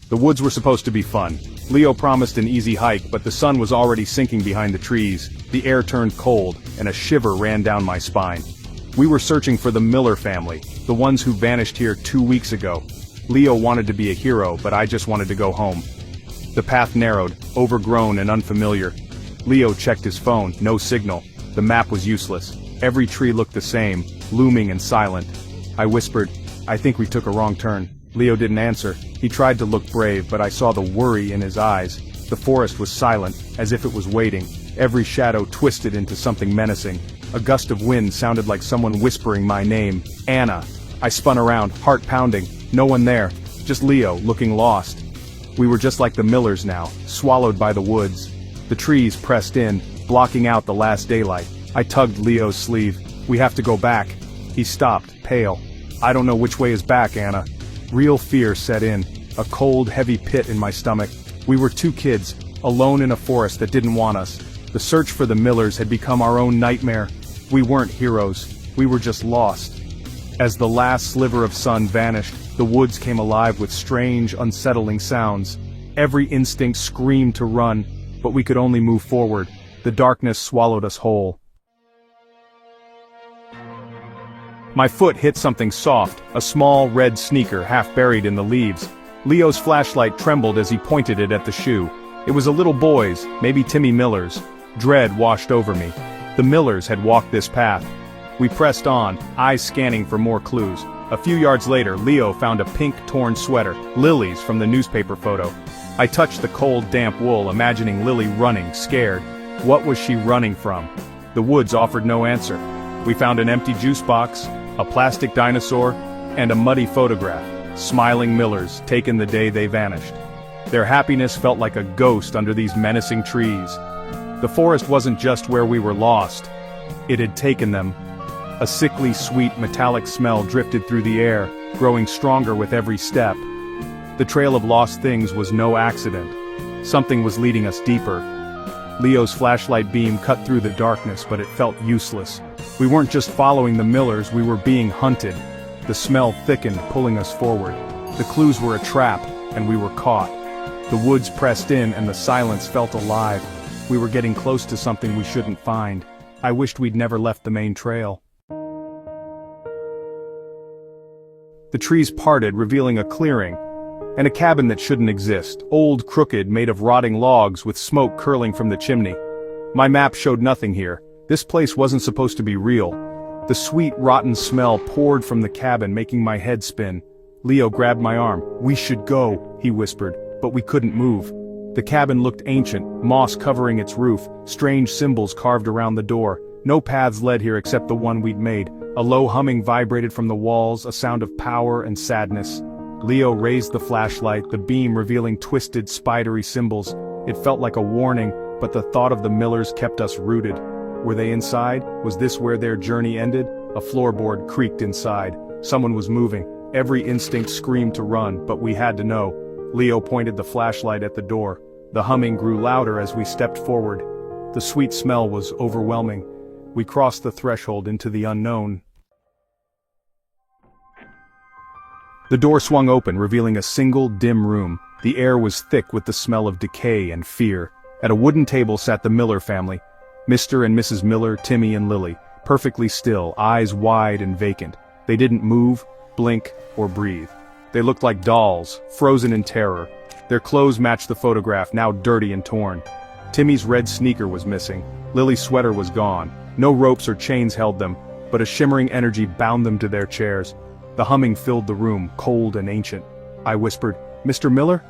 The woods were supposed to be fun. Leo promised an easy hike, but the sun was already sinking behind the trees, the air turned cold, and a shiver ran down my spine. We were searching for the Miller family, the ones who vanished here 2 weeks ago. Leo wanted to be a hero, but I just wanted to go home. The path narrowed, overgrown and unfamiliar. Leo checked his phone, no signal. The map was useless. Every tree looked the same, looming and silent. I whispered, "I think we took a wrong turn." Leo didn't answer. He tried to look brave, but I saw the worry in his eyes. The forest was silent, as if it was waiting. Every shadow twisted into something menacing. A gust of wind sounded like someone whispering my name, Anna. I spun around, heart pounding. No one there. Just Leo, looking lost. We were just like the Millers now, swallowed by the woods. The trees pressed in, blocking out the last daylight. I tugged Leo's sleeve. "We have to go back." He stopped, pale. "I don't know which way is back, Anna." Real fear set in, a cold, heavy pit in my stomach. We were two kids, alone in a forest that didn't want us. The search for the Millers had become our own nightmare. We weren't heroes. We were just lost. As the last sliver of sun vanished, the woods came alive with strange, unsettling sounds. Every instinct screamed to run, but we could only move forward. The darkness swallowed us whole. My foot hit something soft, a small red sneaker half buried in the leaves. Leo's flashlight trembled as he pointed it at the shoe. It was a little boy's, maybe Timmy Miller's. Dread washed over me. The Millers had walked this path. We pressed on, eyes scanning for more clues. A few yards later, Leo found a pink torn sweater, Lily's from the newspaper photo. I touched the cold, damp wool, imagining Lily running, scared. What was she running from? The woods offered no answer. We found an empty juice box, a plastic dinosaur, and a muddy photograph. Smiling Millers, taken the day they vanished. Their happiness felt like a ghost under these menacing trees. The forest wasn't just where we were lost. It had taken them. A sickly, sweet, metallic smell drifted through the air, growing stronger with every step. The trail of lost things was no accident. Something was leading us deeper. Leo's flashlight beam cut through the darkness, but it felt useless. We weren't just following the Millers, we were being hunted. The smell thickened, pulling us forward. The clues were a trap, and we were caught. The woods pressed in, and the silence felt alive. We were getting close to something we shouldn't find. I wished we'd never left the main trail. The trees parted, revealing a clearing, and a cabin that shouldn't exist, old, crooked, made of rotting logs with smoke curling from the chimney. My map showed nothing here. This place wasn't supposed to be real. The sweet, rotten smell poured from the cabin, making my head spin. Leo grabbed my arm. "We should go," he whispered, but we couldn't move. The cabin looked ancient, moss covering its roof, strange symbols carved around the door. No paths led here except the one we'd made. A low humming vibrated from the walls, a sound of power and sadness. Leo raised the flashlight, the beam revealing twisted, spidery symbols. It felt like a warning, but the thought of the Millers kept us rooted. Were they inside? Was this where their journey ended? A floorboard creaked inside. Someone was moving. Every instinct screamed to run, but we had to know. Leo pointed the flashlight at the door. The humming grew louder as we stepped forward. The sweet smell was overwhelming. We crossed the threshold into the unknown. The door swung open, revealing a single, dim room. The air was thick with the smell of decay and fear. At a wooden table sat the Miller family. Mr. and Mrs. Miller, Timmy and Lily, perfectly still, eyes wide and vacant. They didn't move, blink, or breathe. They looked like dolls, frozen in terror. Their clothes matched the photograph, now dirty and torn. Timmy's red sneaker was missing. Lily's sweater was gone. No ropes or chains held them, but a shimmering energy bound them to their chairs. The humming filled the room, cold and ancient. I whispered, "Mr. Miller?"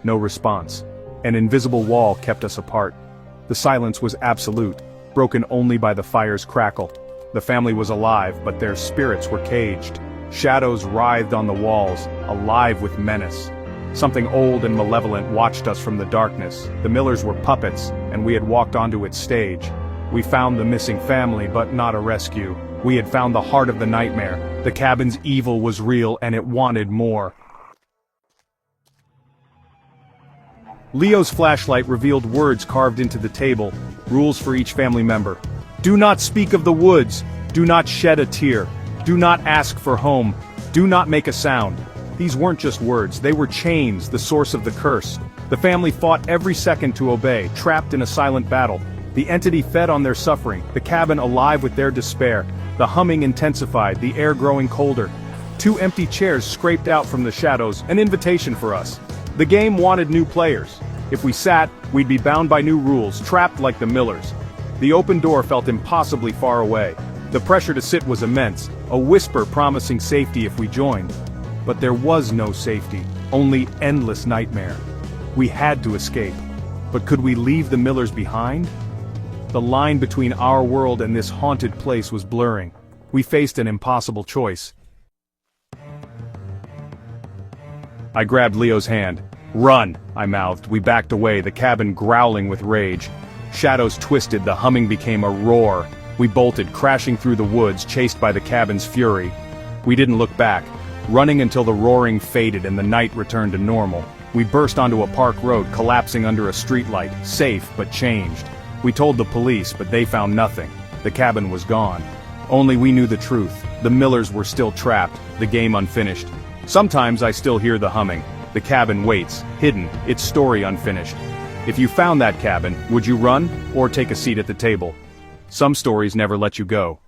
No response. An invisible wall kept us apart. The silence was absolute, broken only by the fire's crackle. The family was alive, but their spirits were caged. Shadows writhed on the walls, alive with menace. Something old and malevolent watched us from the darkness. The Millers were puppets, and we had walked onto its stage. We found the missing family, but not a rescue. We had found the heart of the nightmare. The cabin's evil was real, and it wanted more. Leo's flashlight revealed words carved into the table, rules for each family member. Do not speak of the woods. Do not shed a tear. Do not ask for home. Do not make a sound. These weren't just words, they were chains, the source of the curse. The family fought every second to obey, trapped in a silent battle. The entity fed on their suffering, the cabin alive with their despair. The humming intensified, the air growing colder. 2 empty chairs scraped out from the shadows, an invitation for us. The game wanted new players. If we sat, we'd be bound by new rules, trapped like the Millers. The open door felt impossibly far away. The pressure to sit was immense, a whisper promising safety if we joined. But there was no safety, only endless nightmare. We had to escape. But could we leave the Millers behind? The line between our world and this haunted place was blurring. We faced an impossible choice. I grabbed Leo's hand. "Run," I mouthed. We backed away, the cabin growling with rage. Shadows twisted, the humming became a roar. We bolted, crashing through the woods, chased by the cabin's fury. We didn't look back, running until the roaring faded and the night returned to normal. We burst onto a park road, collapsing under a streetlight, safe but changed. We told the police, but they found nothing. The cabin was gone. Only we knew the truth. The Millers were still trapped, the game unfinished. Sometimes I still hear the humming. The cabin waits, hidden, its story unfinished. If you found that cabin, would you run, or take a seat at the table? Some stories never let you go.